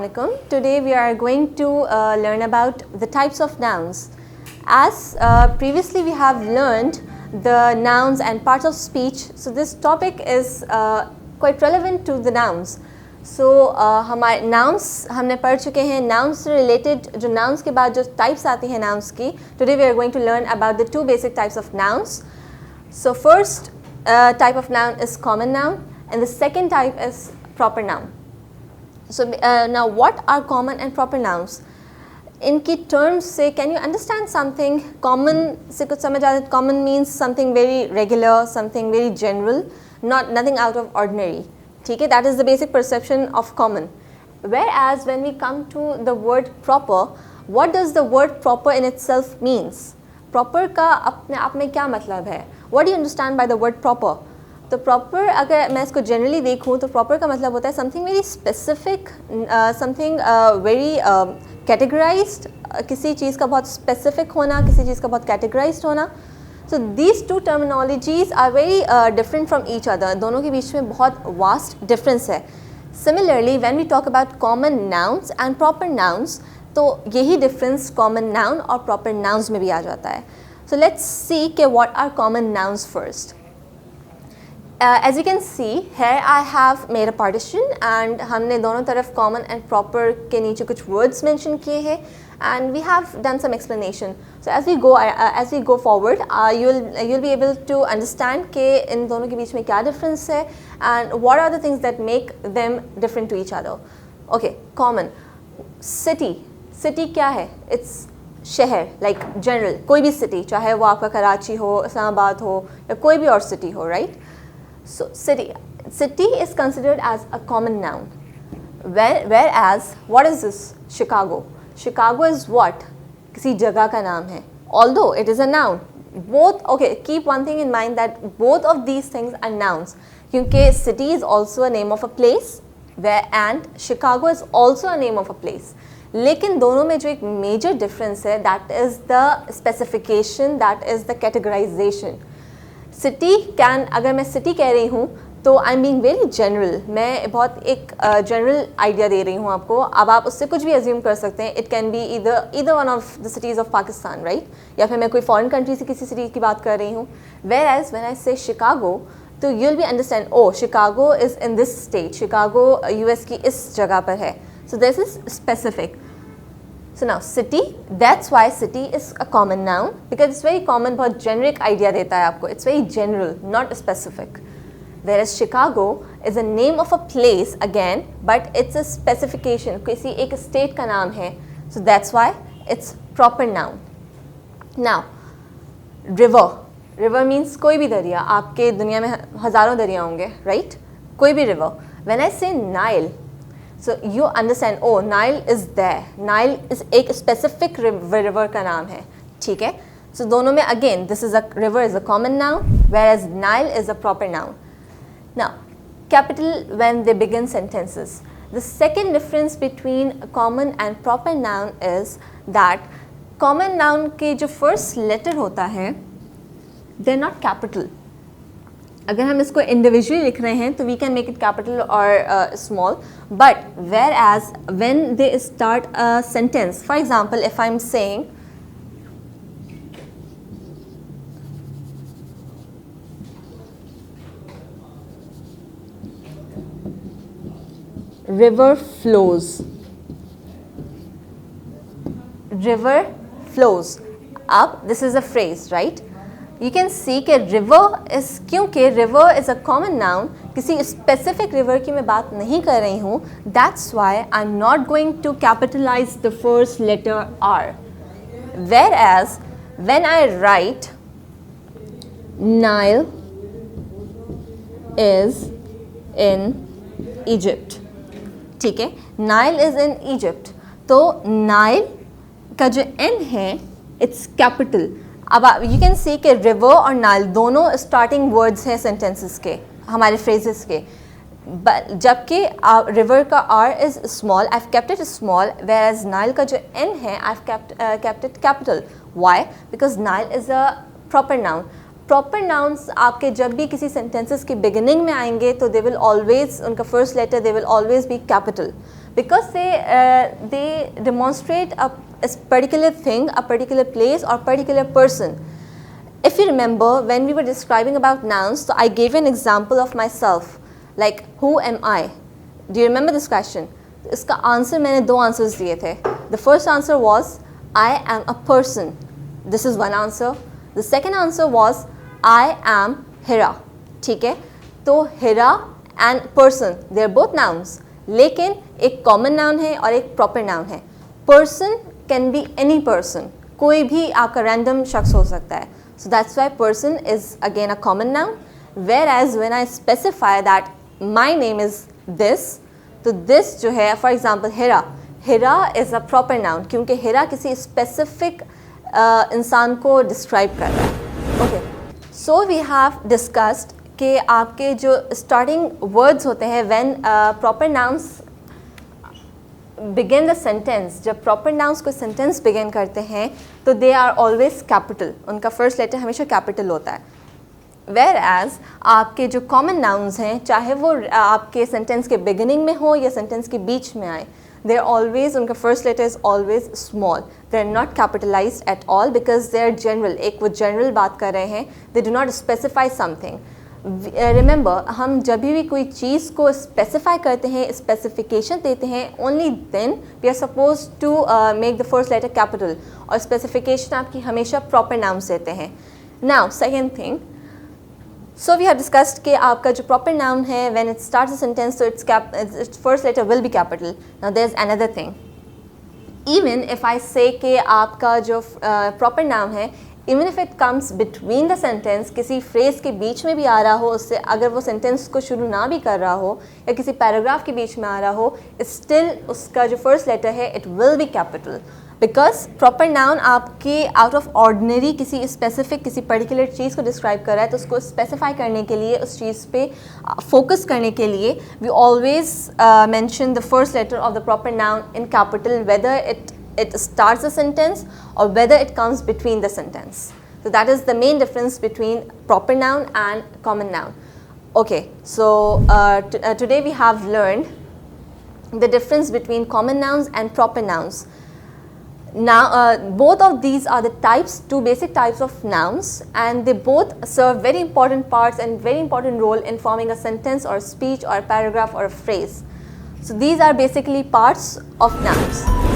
Assalamualaikum. Today we are going to learn about the types of nouns. As previously we have learned the nouns and parts of speech, so this topic is quite relevant to the nouns. So हमारे nouns हमने पढ़ चुके हैं. Nouns से related जो nouns के बाद जो types आती हैं nouns की, today we are going to learn about the two basic types of nouns. So first type of noun is common noun and the second type is proper noun. So now what are common and proper nouns? इनकी terms से can you understand something? Common से कुछ समझ आता है? Common means something very regular, something very general, nothing out of ordinary. ठीक है, that is the basic perception of common. Whereas when we come to the word proper, what does the word proper in itself means? Proper का अपने आप में क्या मतलब है? What do you understand by the word proper? तो proper अगर मैं इसको generally देखूँ तो proper का मतलब होता है something very specific, something very categorized, किसी चीज़ का बहुत specific होना, किसी चीज़ का बहुत categorized होना. So these two terminologies are very different from each other. दोनों के बीच में बहुत vast difference है. Similarly, when we talk about common nouns and proper nouns, तो यही difference common noun और proper nouns में भी आ जाता है. So let's see कि what are common nouns first. As you can see, here I have made a partition and हमने दोनों तरफ common and proper के नीचे कुछ words mention किए हैं and we have done some explanation. So as we go forward, you'll be able to understand कि इन दोनों के बीच में क्या difference है and what are the things that make them different to each other. Okay, common. City क्या है? It's शहर, like general, कोई भी city, चाहे वो आपका कराची हो, इस्लामाबाद हो या कोई भी और city हो, right? So city is considered as a common noun. Whereas what is this? Chicago is what? किसी जगह का नाम है. Although it is a noun. Keep one thing in mind that both of these things are nouns. क्योंकि city is also a name of a place and Chicago is also a name of a place. लेकिन दोनों में जो एक major difference है, that is the specification, that is the categorization. अगर मैं city कह रही हूँ तो I'm being very general. मैं बहुत एक general idea दे रही हूँ आपको. अब आप उससे कुछ भी assume कर सकते हैं. It can be either one of the cities of Pakistan, right? या फिर मैं कोई foreign country से किसी city की बात कर रही हूँ. Whereas when I say Chicago, तो you'll be understand, oh, Chicago is in this state. Chicago US की इस जगह पर है. So this is specific. So now city, that's why city is a common noun because it's very common, बहुत generic idea देता है आपको. It's very general, not specific. Whereas Chicago is a name of a place again, but it's a specification. किसी एक state का नाम है. So that's why it's proper noun. Now, river means कोई भी दरिया. आपके दुनिया में हज़ारों दरिया होंगे, right? कोई भी river. When I say Nile, so you understand, oh, Nile is there. Nile is एक specific river का नाम है, ठीक है? So दोनों में again, river is a common noun, whereas Nile is a proper noun. Now, capital when they begin sentences. The second difference between common and proper noun is that common noun के जो first letter होता है, they're not capital. अगर हम इसको individually लिख रहे हैं तो we can make it capital or small, but whereas when they start a sentence, for example, if I'm saying river flows, अब this is a phrase, right? You can see कि river is, क्योंकि river is a common noun, किसी specific river की मैं बात नहीं कर रही हूँ, that's why I'm not going to capitalize the first letter R. Whereas when I write Nile is in Egypt, ठीक है? Nile is in Egypt, तो Nile का जो N है, it's capital. अब you can see कि river और Nile दोनों starting words हैं sentences के, हमारे phrases के. जबकि river का R is small, I've kept it small, whereas Nile का जो N है, I've kept it capital. Why? Because Nile is a proper noun. Proper nouns आपके जब भी किसी sentences के beginning में आएंगे तो they will always, उनका first letter they will always be capital. because they demonstrate a particular thing, a particular place or particular person. If you remember, when we were describing about nouns, so I gave an example of myself, like who am I? Do you remember this question? इसका answer मैंने दो answers दिए थे. The first answer was I am a person. This is one answer. The second answer was I am Hira. ठीक है, तो Hira and person, they are both nouns. लेकिन एक common noun है और एक proper noun है. Person can be any person. कोई भी आपका random शख्स हो सकता है. So that's why person is again a common noun. Whereas when I specify that my name is this, तो this जो है, for example Hira, Hira is a proper noun क्योंकि Hira किसी specific इंसान को describe कर रहा है. Okay, so we have discussed कि आपके जो starting words होते हैं when proper nouns begin the sentence, जब proper nouns को sentence begin करते हैं तो they are always capital, उनका first letter हमेशा capital होता है. Whereas आपके जो common nouns हैं, चाहे वो आपके sentence के beginning में हो या sentence के बीच में आए, they're always, उनका first letter is always small. They're not capitalized at all because they're general. एक वो general बात कर रहे हैं, they do not specify something. Remember, हम जब भी कोई चीज़ को specify करते हैं, specification देते हैं, only then we are supposed to make the first letter capital. और specification आपकी हमेशा proper nouns देते हैं. Now, second thing. So we have discussed कि आपका जो proper noun है, when it starts a sentence, so its first letter will be capital. Now there's another thing. Even if I say कि आपका जो proper noun है, even if it comes between the sentence, किसी phrase के बीच में भी आ रहा हो, उससे अगर वो sentence को शुरू ना भी कर रहा हो या किसी paragraph के बीच में आ रहा हो, still उसका जो first letter है, it will be capital. Because proper noun आपके out of ordinary किसी specific, किसी particular चीज़ को describe कर रहा है, तो उसको specify करने के लिए, उस चीज़ पे focus करने के लिए, we always mention the first letter of the proper noun in capital, whether it starts a sentence or whether it comes between the sentence. So that is the main difference between proper noun and common noun. Okay, so today we have learned the difference between common nouns and proper nouns. Now, both of these are the types, two basic types of nouns, and they both serve very important parts and very important role in forming a sentence or a speech or a paragraph or a phrase. So these are basically parts of nouns.